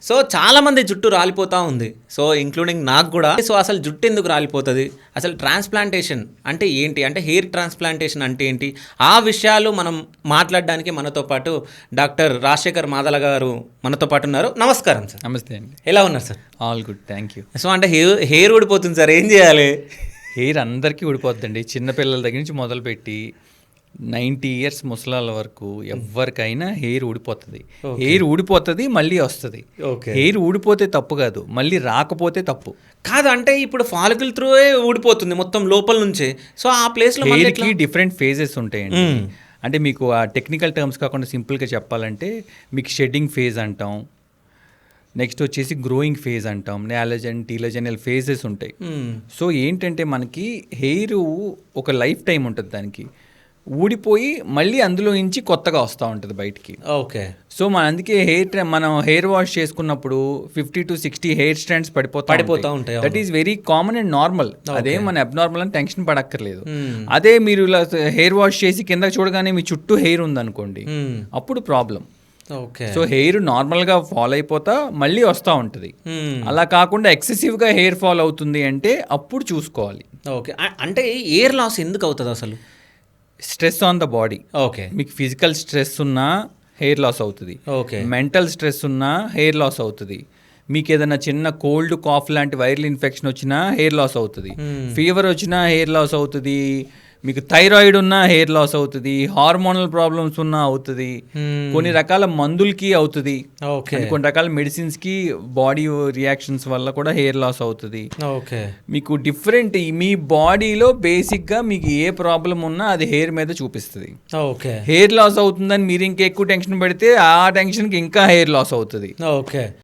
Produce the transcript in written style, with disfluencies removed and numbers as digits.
So చాలామంది జుట్టు రాలిపోతూ ఉంది. సో ఇంక్లూడింగ్ నాకు కూడా. సో అసలు జుట్టు ఎందుకు రాలిపోతుంది, అసలు ట్రాన్స్ప్లాంటేషన్ అంటే ఏంటి, అంటే హెయిర్ ట్రాన్స్ప్లాంటేషన్ అంటే ఏంటి, ఆ విషయాలు మనం మాట్లాడడానికి మనతో పాటు డాక్టర్ రాజశేఖర్ మాదల గారు మనతో పాటు ఉన్నారు. నమస్కారం సార్. నమస్తే అండి. ఎలా ఉన్నారు sir? All good, thank you. So అంటే హెయిర్ ఊడిపోతుంది సార్, ఏం చేయాలి? హెయిర్ అందరికీ ఊడిపోద్దండి, చిన్నపిల్లల దగ్గర నుంచి మొదలుపెట్టి 90 years ముసలాళ్ళ వరకు ఎవరికైనా హెయిర్ ఊడిపోతుంది. హెయిర్ ఊడిపోతుంది, మళ్ళీ వస్తుంది. హెయిర్ ఊడిపోతే తప్పు కాదు, మళ్ళీ రాకపోతే తప్పు కాదు. అంటే ఇప్పుడు ఫాలికల్ త్రూ ఊడిపోతుంది మొత్తం లోపల నుంచే. సో ఆ ప్లేస్లో హెయిర్కి డిఫరెంట్ ఫేజెస్ ఉంటాయండి. అంటే మీకు ఆ టెక్నికల్ టర్మ్స్ కాకుండా సింపుల్గా చెప్పాలంటే మీకు షెడ్డింగ్ ఫేజ్ అంటాం, నెక్స్ట్ వచ్చేసి గ్రోయింగ్ ఫేజ్ అంటాం, నేలజన్ టీలజనల్ ఫేజెస్ ఉంటాయి. సో ఏంటంటే మనకి హెయిర్ ఒక లైఫ్ టైం ఉంటుంది, దానికి ఊడిపోయి మళ్ళీ అందులో నుంచి కొత్తగా వస్తూ ఉంటుంది బయటికి. ఓకే. సో అందుకే మనం హెయిర్ వాష్ చేసుకున్నప్పుడు 50 to 60 హెయిర్ స్ట్రాండ్స్ పడిపోతూ ఉంటాయి. That is very common and normal. అదే మన అబ్నార్మల్ అని టెన్షన్ పడక్కర్లేదు. అదే మీరు ఇలా హెయిర్ వాష్ చేసి కింద చూడగానే మీ చుట్టూ హెయిర్ ఉందనుకోండి, అప్పుడు ప్రాబ్లం. ఓకే. సో హెయిర్ నార్మల్గా ఫాల్ అయిపోతా మళ్ళీ వస్తూ ఉంటుంది. అలా కాకుండా ఎక్సెసివ్గా హెయిర్ ఫాల్ అవుతుంది అంటే అప్పుడు చూసుకోవాలి. ఓకే. అంటే హెయిర్ లాస్ ఎందుకు అవుతుంది అసలు? Stress on the body. Okay. మీకు ఫిజికల్ స్ట్రెస్ ఉన్నా హెయిర్ లాస్ అవుతుంది. ఓకే. మెంటల్ స్ట్రెస్ ఉన్నా హెయిర్ లాస్ అవుతుంది. మీకు ఏదైనా చిన్న కోల్డ్ కాఫ్ లాంటి వైరల్ ఇన్ఫెక్షన్ వచ్చినా హెయిర్ లాస్ అవుతుంది. ఫీవర్ వచ్చినా హెయిర్ లాస్ అవుతుంది. మీకు థైరాయిడ్ ఉన్నా హెయిర్ లాస్ అవుతుంది. హార్మోనల్ ప్రాబ్లమ్స్ ఉన్నా అవుతుంది. కొన్ని రకాల మందులకి అవుతుంది. కొన్ని రకాల మెడిసిన్స్కి బాడీ రియాక్షన్స్ వల్ల కూడా హెయిర్ లాస్ అవుతుంది. ఓకే. మీకు డిఫరెంట్ మీ బాడీలో బేసిక్గా మీకు ఏ ప్రాబ్లం ఉన్నా అది హెయిర్ మీద చూపిస్తుంది. ఓకే. హెయిర్ లాస్ అవుతుందని మీరు ఇంకా ఎక్కువ టెన్షన్ పెడితే ఆ టెన్షన్కి ఇంకా హెయిర్ లాస్ అవుతుంది. ఓకే.